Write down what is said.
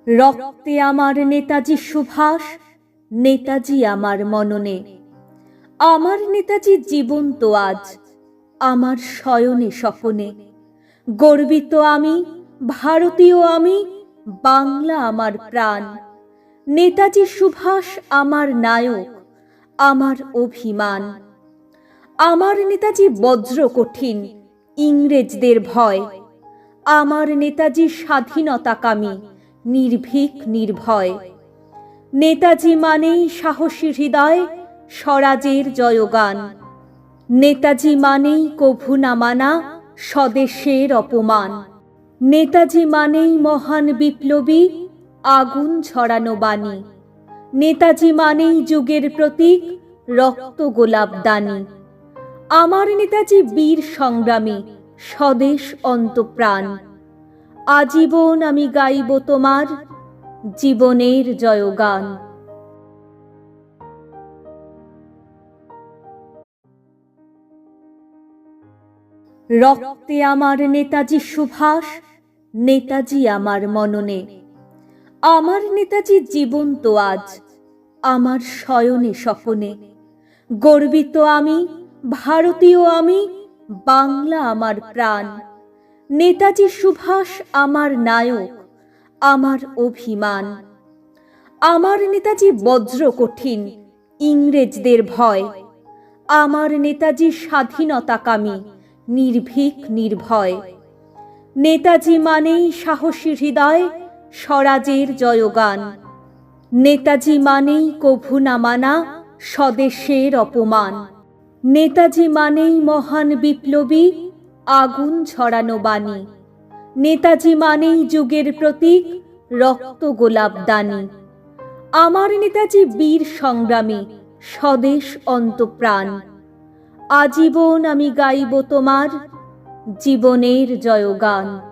রক্তে আমার নেতাজি সুভাষ, নেতাজি আমার মননে। আমার নেতাজি জীবন্ত আজ, আমার শয়নে স্বপনে। গর্বিত আমি, ভারতীয় আমি, বাংলা আমার প্রাণ। নেতাজি সুভাষ আমার নায়ক, আমার অভিমান। আমার নেতাজি বজ্র কঠিন, ইংরেজদের ভয়। আমার নেতাজি স্বাধীনতাকামী, নির্ভীক নির্ভয়। নেতাজি মানেই সাহসী হৃদয়, স্বরাজের জয়গান। নেতাজি মানেই কভু না মানা, স্বদেশের অপমান। নেতাজি মানেই মহান বিপ্লবী, আগুন ছড়ানো বাণী। নেতাজি মানেই যুগের প্রতীক, রক্ত গোলাপ দানি। আমার নেতাজি বীর সংগ্রামী, স্বদেশ অন্তপ্রাণ। আজীবন আমি গাইব তোমার জীবনের জয়গান। রক্তে আমার নেতাজি সুভাষ, নেতাজি আমার মননে। আমার নেতাজি জীবন্ত আজ, আমার শয়নে স্বপনে। গর্বিত আমি, ভারতীয় আমি, বাংলা আমার প্রাণ। নেতাজি সুভাষ আমার নায়ক, আমার অভিমান। আমার নেতাজি বজ্র কঠিন, ইংরেজদের ভয়। আমার নেতাজি স্বাধীনতাকামী, নির্ভীক নির্ভয়। নেতাজি মানেই সাহসী হৃদয়, স্বরাজের জয়গান। নেতাজি মানেই কভু না মানা, স্বদেশের অপমান। নেতাজি মানেই মহান বিপ্লবী, আগুন ছড়ানো বাণী। নেতাজি মানেই যুগের প্রতীক, রক্ত গোলাপ দানি। আমার নেতাজি বীর সংগ্রামী, স্বদেশ অন্তপ্রাণ। আজীবন আমি গাইব তোমার জীবনের জয়গান।